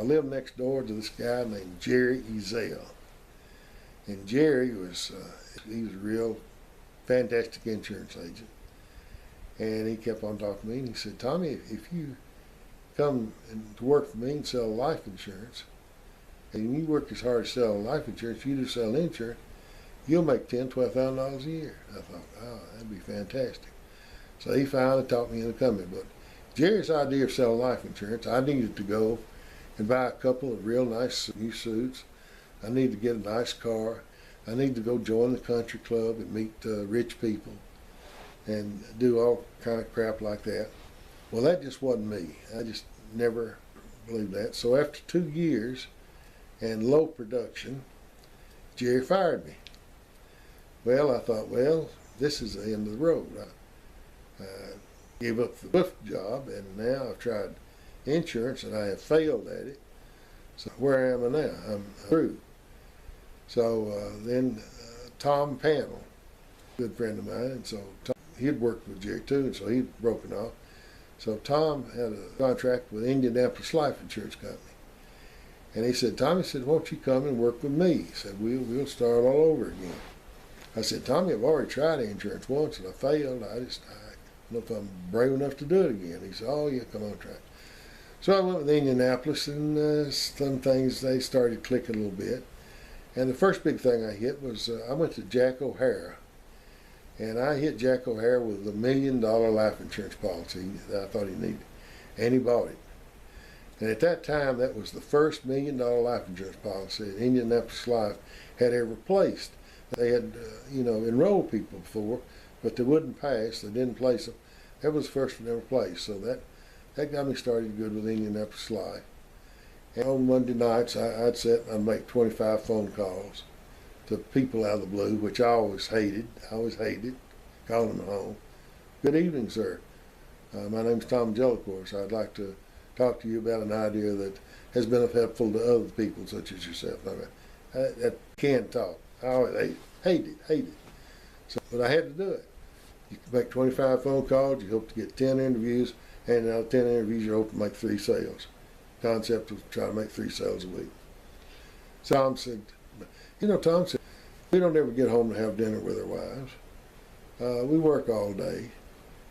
I lived next door to this guy named Jerry Ezell. And Jerry was, he was a real fantastic insurance agent. And he kept on talking to me, and he said, Tommy, if you come to work for me and sell life insurance, and you work as hard as selling life insurance, you do sell insurance, you'll make $10,000–$12,000 a year. I thought, oh, that'd be fantastic. So he finally talked me into coming. But Jerry's idea of selling life insurance, I needed to go and buy a couple of real nice new suits. I needed to get a nice car. I needed to go join the country club and meet rich people and do all kind of crap like that. Well, that just wasn't me. I just never believed that. So after 2 years and low production, Jerry fired me. Well, I thought, well, this is the end of the road. I gave up the booth job, and now I've tried insurance, and I have failed at it. So where am I now? I'm through. So then Tom Panel, good friend of mine, and so Tom, he'd worked with Jerry too, and so he'd broken off. So Tom had a contract with Indianapolis Life Insurance Company. And he said, Tommy said, won't you come and work with me? He said, we'll start all over again. I said, Tommy, I've already tried insurance once and I failed. I don't know if I'm brave enough to do it again. He said, oh yeah, come on, try it. So I went with Indianapolis, and some things, they started clicking a little bit. And the first big thing I hit was, I went to Jack O'Hara. And I hit Jack O'Hara with a $1 million life insurance policy that I thought he needed. And he bought it. And at that time, that was the first $1 million life insurance policy that Indianapolis Life had ever placed. They had, enrolled people before, but they wouldn't pass. They didn't place them. That was the first one ever placed. So that got me started good with Indianapolis Life. And on Monday nights, I'd sit and I'd make 25 phone calls to people out of the blue, which I always hated. Calling them home. Good evening, sir. My name's Tom Jellicourse. I'd like to talk to you about an idea that has been helpful to other people such as yourself. I can't talk. I always hate it. So, but I had to do it. You can make 25 phone calls, you hope to get 10 interviews, and out of 10 interviews you hope to make 3 sales. Concept was try to make 3 sales a week. So Tom said, Tom said, we don't ever get home to have dinner with our wives. We work all day,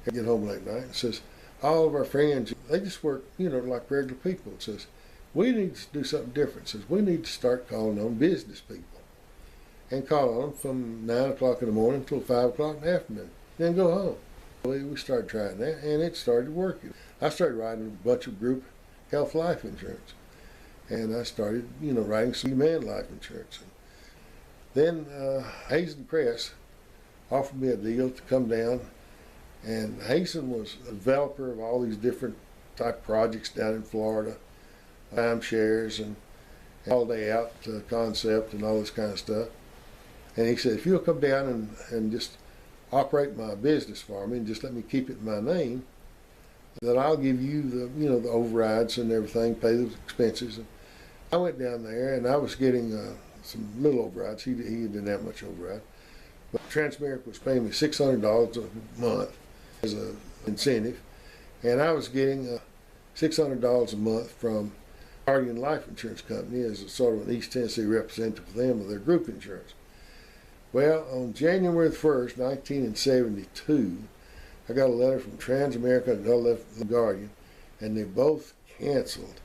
and get home late night. And says, all of our friends, they just work, like regular people. It says, we need to do something different. It says, we need to start calling on business people. And call on them from 9 o'clock in the morning until 5 o'clock in the afternoon. Then go home. We started trying that, and it started working. I started writing a bunch of group health life insurance. And I started, writing some man life insurance. And then Hazen Press offered me a deal to come down. And Hazen was a developer of all these different type projects down in Florida, timeshares and all day out concept and all this kind of stuff. And he said, if you'll come down and just operate my business for me and just let me keep it in my name, then I'll give you the overrides and everything, pay the expenses. And I went down there and I was getting some little overrides. He didn't have much override. But Transamerica was paying me $600 a month as an incentive. And I was getting $600 a month from Guardian Life Insurance Company as a sort of an East Tennessee representative for them of their group insurance. Well, on January 1st, 1972, I got a letter from Transamerica and another letter from the Guardian, and they both canceled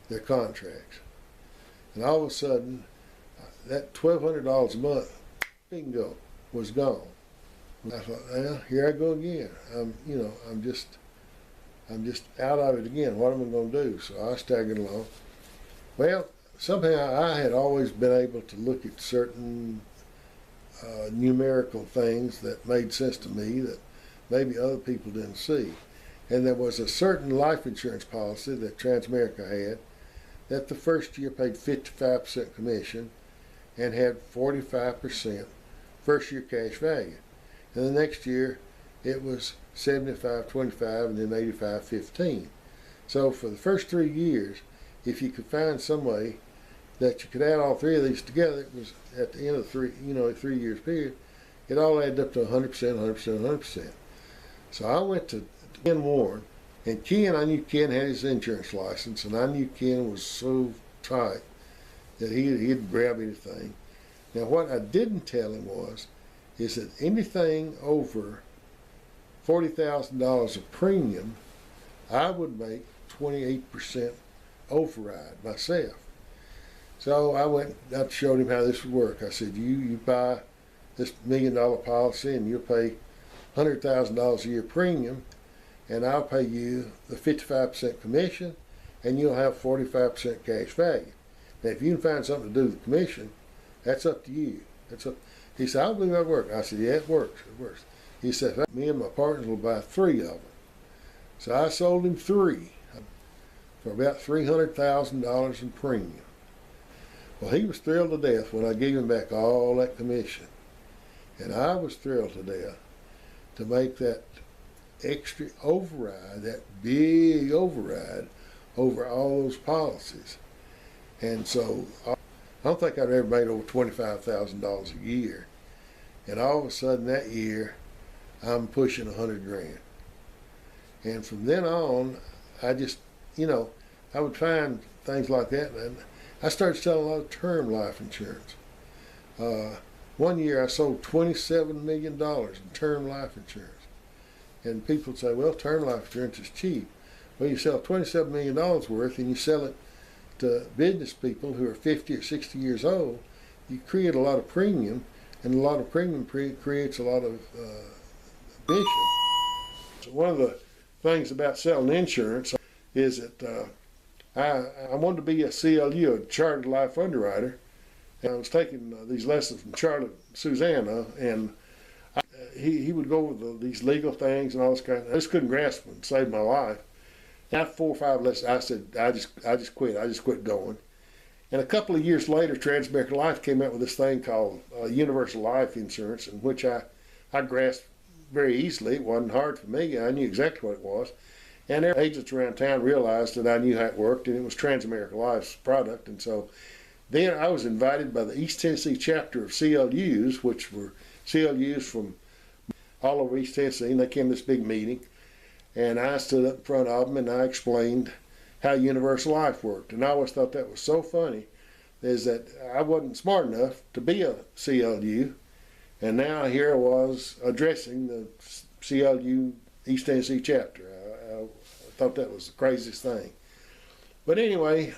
their contracts. And all of a sudden, that $1,200 a month, bingo, was gone. I thought, well, here I go again. I'm just out of it again. What am I going to do? So I staggered along. Well, somehow I had always been able to look at certain numerical things that made sense to me that maybe other people didn't see. And there was a certain life insurance policy that Transamerica had that the first year paid 55% commission and had 45% first year cash value. And the next year it was 75-25 and then 85-15. So for the first 3 years, if you could find some way that you could add all 3 of these together, it was at the end of a 3 years period, it all added up to 100%, 100%, 100%. So I went to Ken Warren, And Ken, I knew Ken had his insurance license, and I knew Ken was so tight that he'd grab anything. Now, what I didn't tell him is that anything over $40,000 of premium, I would make 28% override myself. So I showed him how this would work. I said, you buy this $1 million policy and you'll pay $100,000 a year premium, and I'll pay you the 55% commission, and you'll have 45% cash value. Now, if you can find something to do with the commission, that's up to you. He said, I believe that works. I said, yeah, it works. It works. He said, me and my partners will buy 3 of them. So I sold him 3 for about $300,000 in premium. Well, he was thrilled to death when I gave him back all that commission. And I was thrilled to death to make that extra override, that big override over all those policies. And so I don't think I'd ever made over $25,000 a year. And all of a sudden that year, I'm pushing $100,000. And from then on, I just, I would find things like that, and I started selling a lot of term life insurance. One year I sold $27 million in term life insurance. And people say, well, term life insurance is cheap. Well, you sell $27 million worth and you sell it to business people who are 50 or 60 years old, you create a lot of premium, and a lot of premium creates a lot of commission. So one of the things about selling insurance is that I wanted to be a CLU, a Chartered Life Underwriter, and I was taking these lessons from Charlie Susanna, and he would go over these legal things and all this kind of. I just couldn't grasp them, save my life. After 4 or 5 lessons, I said, I just quit. I just quit going. And a couple of years later, Transamerica Life came out with this thing called Universal Life Insurance, in which I grasped very easily. It wasn't hard for me. I knew exactly what it was. And their agents around town realized that I knew how it worked, and it was Transamerica Life's product. And so then I was invited by the East Tennessee chapter of CLUs, which were CLUs from all over East Tennessee, and they came to this big meeting. And I stood up in front of them and I explained how Universal Life worked. And I always thought that was so funny, is that I wasn't smart enough to be a CLU. And now here I was addressing the CLU East Tennessee chapter. I thought that was the craziest thing. But anyway,